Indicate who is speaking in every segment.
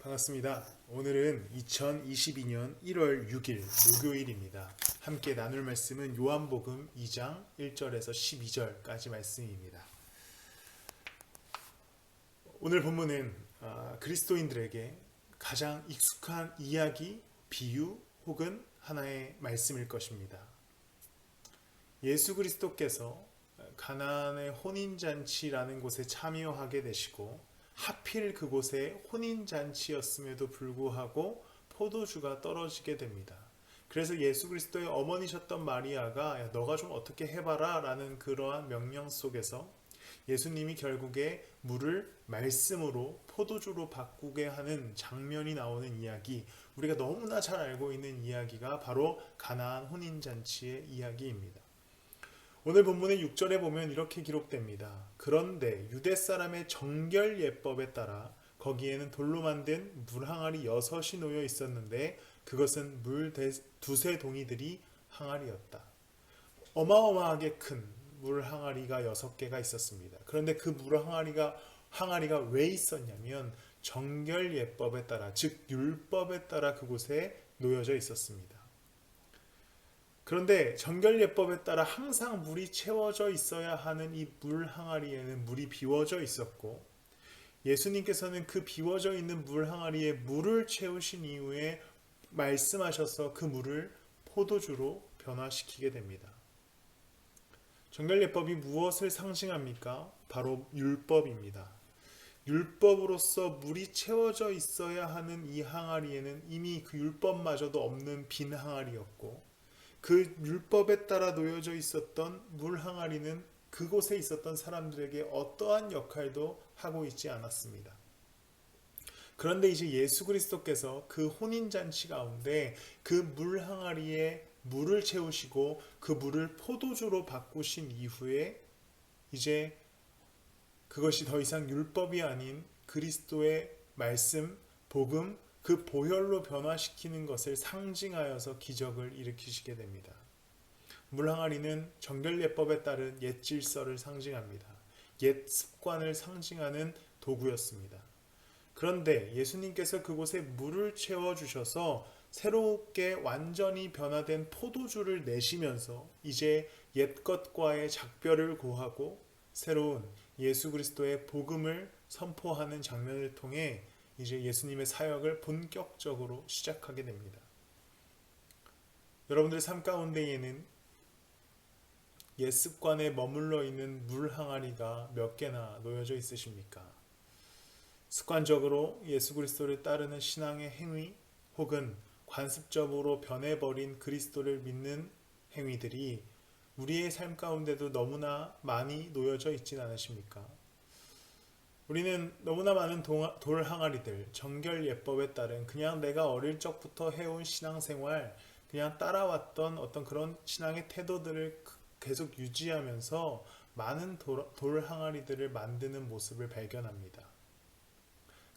Speaker 1: 반갑습니다. 오늘은 2022년 1월 6일 목요일입니다. 함께 나눌 말씀은 요한복음 2장 1절에서 12절까지 말씀입니다. 오늘 본문은 그리스도인들에게 가장 익숙한 이야기, 비유 혹은 하나의 말씀일 것입니다. 예수 그리스도께서 가나안의 혼인잔치라는 곳에 참여하게 되시고 하필 그곳에 혼인잔치였음에도 불구하고 포도주가 떨어지게 됩니다. 그래서 예수 그리스도의 어머니셨던 마리아가 야, 너가 좀 어떻게 해봐라 라는 그러한 명령 속에서 예수님이 결국에 물을 말씀으로 포도주로 바꾸게 하는 장면이 나오는 이야기, 우리가 너무나 잘 알고 있는 이야기가 바로 가나안 혼인잔치의 이야기입니다. 오늘 본문의 6절에 보면 이렇게 기록됩니다. 그런데 유대 사람의 정결 예법에 따라 거기에는 돌로 만든 물항아리 6이 놓여 있었는데 그것은 물 두세 동이들이 항아리였다. 어마어마하게 큰 물항아리가 6개가 있었습니다. 그런데 그 물항아리가 왜 있었냐면 정결 예법에 따라, 즉 율법에 따라 그곳에 놓여져 있었습니다. 그런데 정결예법에 따라 항상 물이 채워져 있어야 하는 이 물 항아리에는 물이 비워져 있었고, 예수님께서는 그 비워져 있는 물 항아리에 물을 채우신 이후에 말씀하셔서 그 물을 포도주로 변화시키게 됩니다. 정결예법이 무엇을 상징합니까? 바로 율법입니다. 율법으로서 물이 채워져 있어야 하는 이 항아리에는 이미 그 율법마저도 없는 빈 항아리였고, 그 율법에 따라 놓여져 있었던 물 항아리는 그곳에 있었던 사람들에게 어떠한 역할도 하고 있지 않았습니다. 그런데 이제 예수 그리스도께서 그 혼인잔치 가운데 그 물 항아리에 물을 채우시고 그 물을 포도주로 바꾸신 이후에 이제 그것이 더 이상 율법이 아닌 그리스도의 말씀, 복음, 그 보혈로 변화시키는 것을 상징하여서 기적을 일으키시게 됩니다. 물항아리는 정결예법에 따른 옛 질서를 상징합니다. 옛 습관을 상징하는 도구였습니다. 그런데 예수님께서 그곳에 물을 채워주셔서 새롭게 완전히 변화된 포도주를 내시면서 이제 옛것과의 작별을 고하고 새로운 예수 그리스도의 복음을 선포하는 장면을 통해 이제 예수님의 사역을 본격적으로 시작하게 됩니다. 여러분들의 삶 가운데에는 옛 습관에 머물러 있는 물 항아리가 몇 개나 놓여져 있으십니까? 습관적으로 예수 그리스도를 따르는 신앙의 행위 혹은 관습적으로 변해버린 그리스도를 믿는 행위들이 우리의 삶 가운데도 너무나 많이 놓여져 있진 않으십니까? 우리는 너무나 많은 돌 항아리들, 정결 예법에 따른 그냥 내가 어릴 적부터 해온 신앙생활, 그냥 따라왔던 어떤 그런 신앙의 태도들을 계속 유지하면서 많은 돌 항아리들을 만드는 모습을 발견합니다.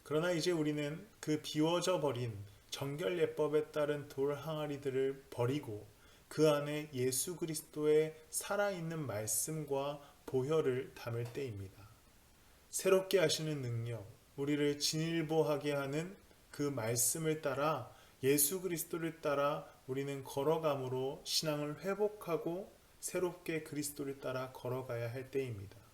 Speaker 1: 그러나 이제 우리는 그 비워져 버린 정결 예법에 따른 돌 항아리들을 버리고 그 안에 예수 그리스도의 살아있는 말씀과 보혈을 담을 때입니다. 새롭게 하시는 능력, 우리를 진일보하게 하는 그 말씀을 따라 예수 그리스도를 따라 우리는 걸어감으로 신앙을 회복하고 새롭게 그리스도를 따라 걸어가야 할 때입니다.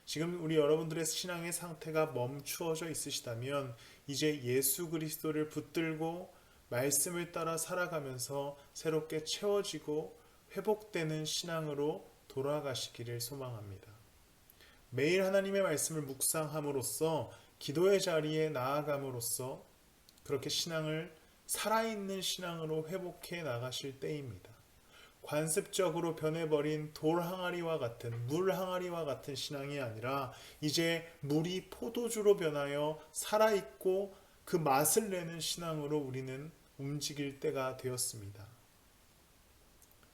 Speaker 1: 지금 우리 여러분들의 신앙의 상태가 멈추어져 있으시다면 이제 예수 그리스도를 붙들고 말씀을 따라 살아가면서 새롭게 채워지고 회복되는 신앙으로 돌아가시기를 소망합니다. 매일 하나님의 말씀을 묵상함으로써 기도의 자리에 나아감으로써 그렇게 신앙을 살아있는 신앙으로 회복해 나가실 때입니다. 관습적으로 변해버린 돌 항아리와 같은 물 항아리와 같은 신앙이 아니라 이제 물이 포도주로 변하여 살아있고 그 맛을 내는 신앙으로 우리는 움직일 때가 되었습니다.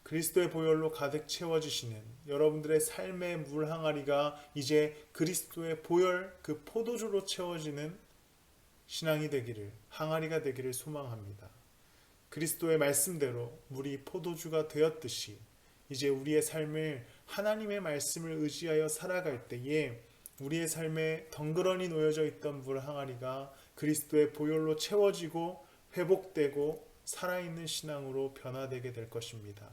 Speaker 1: 그리스도의 보혈로 가득 채워지시는 여러분들의 삶의 물 항아리가 이제 그리스도의 보혈 그 포도주로 채워지는 신앙이 되기를, 항아리가 되기를 소망합니다. 그리스도의 말씀대로 물이 포도주가 되었듯이 이제 우리의 삶을 하나님의 말씀을 의지하여 살아갈 때에 우리의 삶에 덩그러니 놓여져 있던 물 항아리가 그리스도의 보혈로 채워지고 회복되고 살아있는 신앙으로 변화되게 될 것입니다.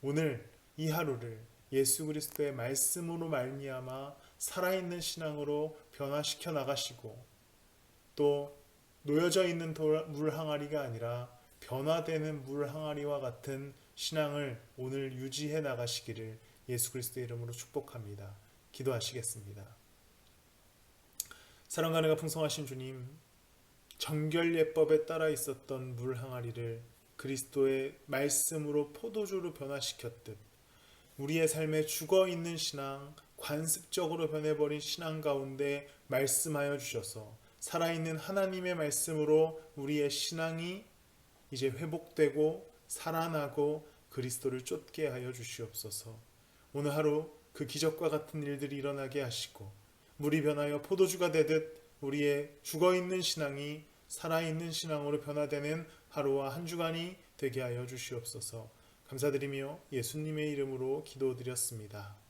Speaker 1: 오늘 이 하루를 예수 그리스도의 말씀으로 말미암아 살아있는 신앙으로 변화시켜 나가시고 또 놓여져 있는 물 항아리가 아니라 변화되는 물 항아리와 같은 신앙을 오늘 유지해 나가시기를 예수 그리스도의 이름으로 축복합니다. 기도하시겠습니다. 사랑과 은혜가 풍성하신 주님, 정결 예법에 따라 있었던 물 항아리를 그리스도의 말씀으로 포도주로 변화시켰듯 우리의 삶에 죽어있는 신앙, 관습적으로 변해버린 신앙 가운데 말씀하여 주셔서 살아있는 하나님의 말씀으로 우리의 신앙이 이제 회복되고 살아나고 그리스도를 쫓게 하여 주시옵소서. 오늘 하루 그 기적과 같은 일들이 일어나게 하시고 물이 변하여 포도주가 되듯 우리의 죽어있는 신앙이 살아있는 신앙으로 변화되는 하루와 한 주간이 되게 하여 주시옵소서. 감사드리며 예수님의 이름으로 기도드렸습니다.